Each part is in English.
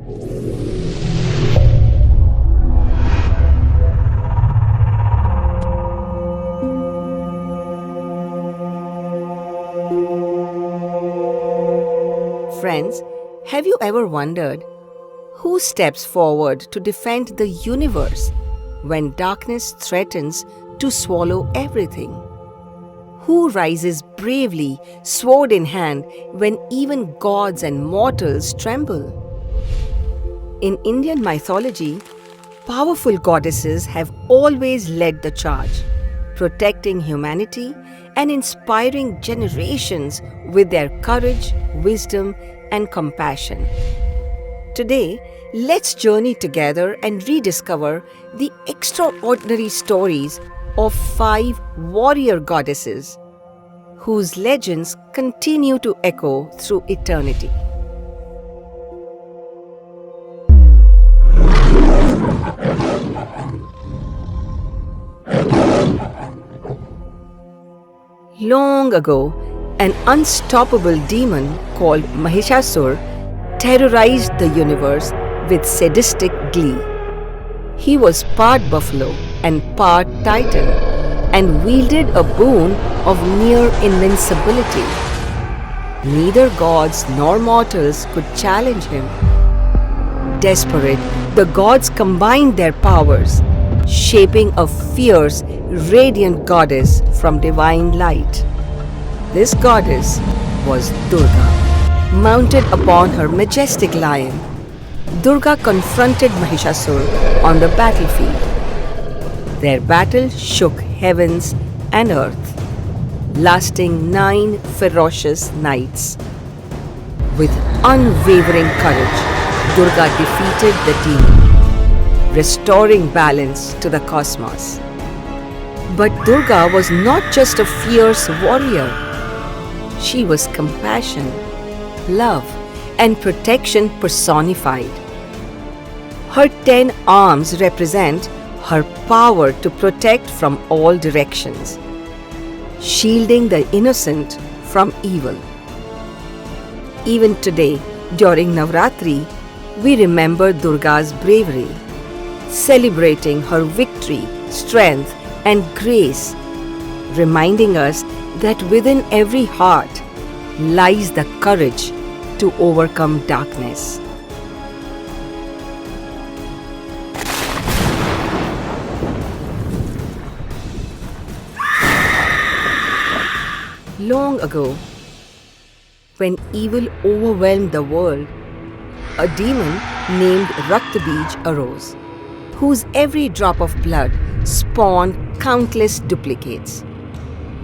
Friends, have you ever wondered who steps forward to defend the universe when darkness threatens to swallow everything? Who rises bravely, sword in hand, when even gods and mortals tremble? In Indian mythology, powerful goddesses have always led the charge, protecting humanity and inspiring generations with their courage, wisdom, and compassion. Today, let's journey together and rediscover the extraordinary stories of 5 warrior goddesses whose legends continue to echo through eternity. Long ago, an unstoppable demon called Mahishasur terrorized the universe with sadistic glee. He was part buffalo and part titan, and wielded a boon of near invincibility. Neither gods nor mortals could challenge him. Desperate, the gods combined their powers, shaping a fierce, radiant goddess from divine light. This goddess was Durga. Mounted upon her majestic lion, Durga confronted Mahishasur on the battlefield. Their battle shook heavens and earth, lasting 9 ferocious nights. With unwavering courage, Durga defeated the demon, restoring balance to the cosmos. But Durga was not just a fierce warrior. She was compassion, love, and protection personified. Her 10 arms represent her power to protect from all directions, shielding the innocent from evil. Even today, during Navratri, we remember Durga's bravery, celebrating her victory, strength, and grace, reminding us that within every heart lies the courage to overcome darkness. Long ago, when evil overwhelmed the world, a demon named Raktabij arose, whose every drop of blood spawned countless duplicates.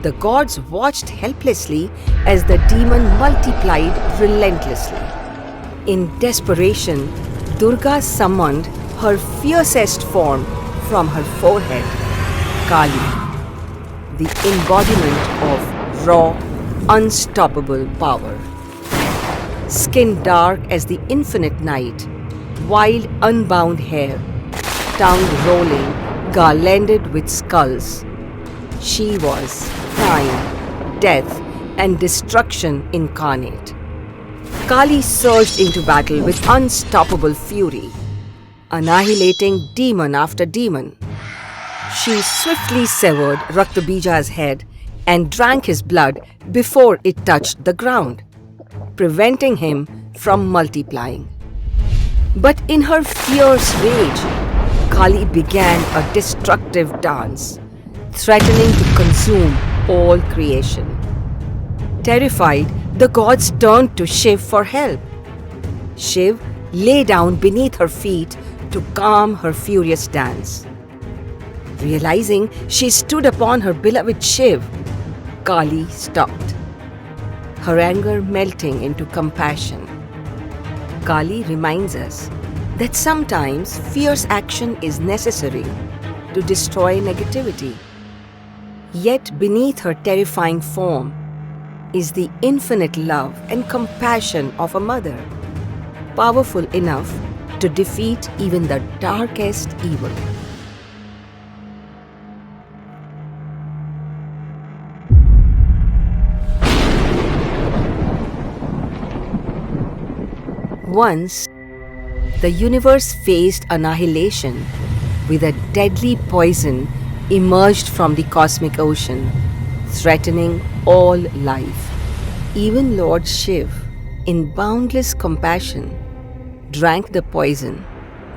The gods watched helplessly as the demon multiplied relentlessly. In desperation, Durga summoned her fiercest form from her forehead, Kali, the embodiment of raw, unstoppable power. Skin dark as the infinite night, wild, unbound hair, tongue rolling, garlanded with skulls. She was time, death, and destruction incarnate. Kali surged into battle with unstoppable fury, annihilating demon after demon. She swiftly severed Raktabija's head and drank his blood before it touched the ground, preventing him from multiplying. But in her fierce rage, Kali began a destructive dance, threatening to consume all creation. Terrified, the gods turned to Shiv for help. Shiv lay down beneath her feet to calm her furious dance. Realizing she stood upon her beloved Shiv, Kali stopped, her anger melting into compassion. Kali reminds us that sometimes fierce action is necessary to destroy negativity. Yet beneath her terrifying form is the infinite love and compassion of a mother, powerful enough to defeat even the darkest evil. Once, the universe faced annihilation with a deadly poison emerged from the cosmic ocean, threatening all life. Even Lord Shiv, in boundless compassion, drank the poison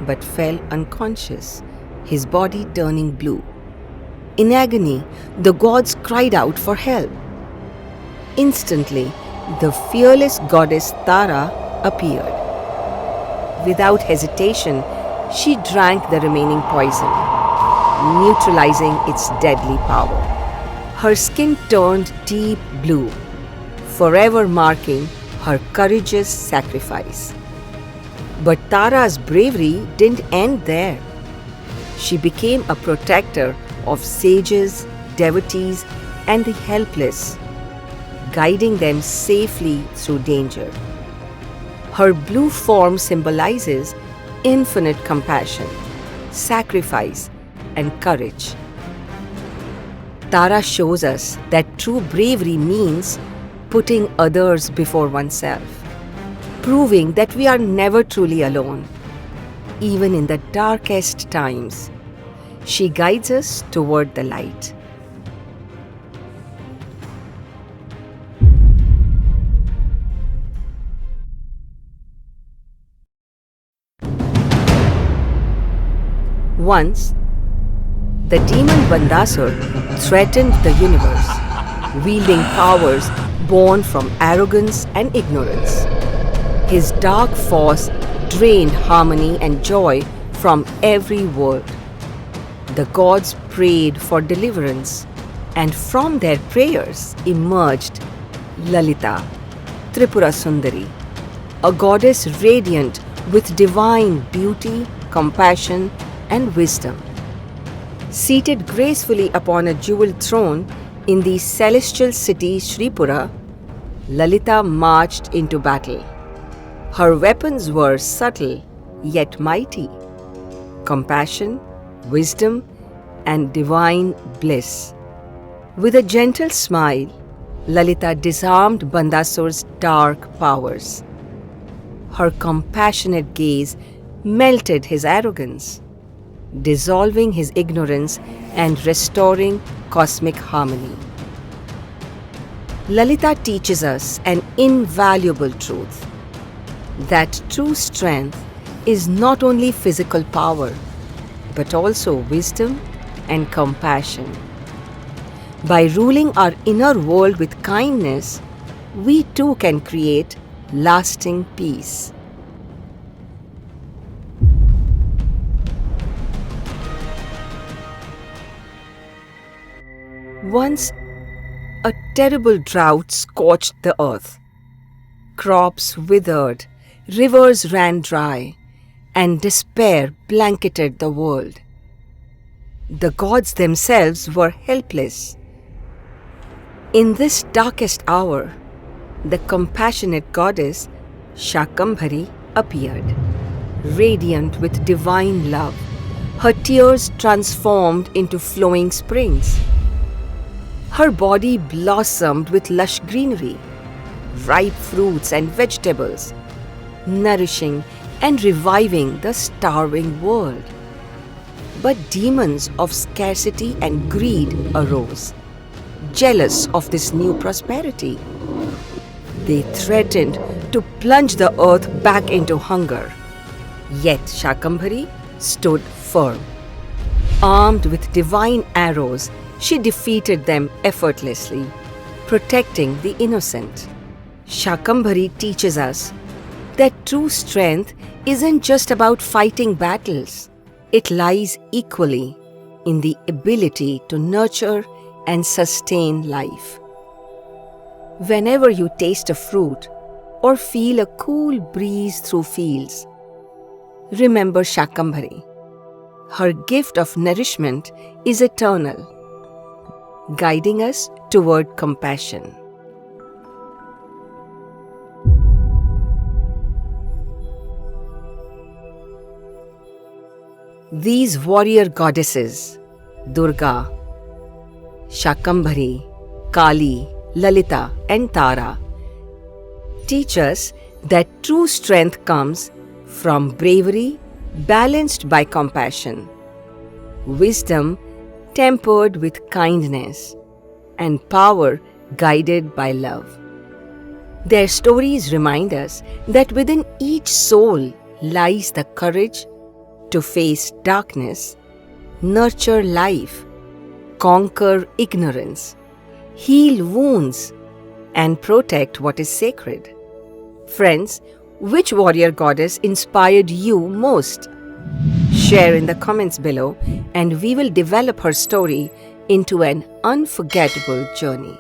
but fell unconscious, his body turning blue. In agony, the gods cried out for help. Instantly, the fearless goddess Tara appeared. Without hesitation, she drank the remaining poison, neutralizing its deadly power. Her skin turned deep blue, forever marking her courageous sacrifice. But Tara's bravery didn't end there. She became a protector of sages, devotees, and the helpless, guiding them safely through danger. Her blue form symbolizes infinite compassion, sacrifice, and courage. Tara shows us that true bravery means putting others before oneself, proving that we are never truly alone, even in the darkest times. She guides us toward the light. Once, the demon Bandasur threatened the universe, wielding powers born from arrogance and ignorance. His dark force drained harmony and joy from every world. The gods prayed for deliverance, and from their prayers emerged Lalita, Tripura Sundari, a goddess radiant with divine beauty, compassion, and wisdom. Seated gracefully upon a jeweled throne in the celestial city Sripura, Lalita marched into battle. Her weapons were subtle yet mighty: compassion, wisdom, and divine bliss. With a gentle smile, Lalita disarmed Bandasur's dark powers. Her compassionate gaze melted his arrogance, dissolving his ignorance and restoring cosmic harmony. Lalita teaches us an invaluable truth: that true strength is not only physical power, but also wisdom and compassion. By ruling our inner world with kindness, we too can create lasting peace. Once, a terrible drought scorched the earth. Crops withered, rivers ran dry, and despair blanketed the world. The gods themselves were helpless. In this darkest hour, the compassionate goddess Shakambhari appeared, radiant with divine love, her tears transformed into flowing springs. Her body blossomed with lush greenery, ripe fruits and vegetables, nourishing and reviving the starving world. But demons of scarcity and greed arose, jealous of this new prosperity. They threatened to plunge the earth back into hunger. Yet Shakambhari stood firm. Armed with divine arrows, she defeated them effortlessly, protecting the innocent. Shakambhari teaches us that true strength isn't just about fighting battles. It lies equally in the ability to nurture and sustain life. Whenever you taste a fruit or feel a cool breeze through fields, remember Shakambhari. Her gift of nourishment is eternal, guiding us toward compassion. These warrior goddesses, Durga, Shakambhari, Kali, Lalita, and Tara, teach us that true strength comes from bravery balanced by compassion, wisdom tempered with kindness, and power guided by love. Their stories remind us that within each soul lies the courage to face darkness, nurture life, conquer ignorance, heal wounds, and protect what is sacred. Friends, which warrior goddess inspired you most? Share in the comments below, and we will develop her story into an unforgettable journey.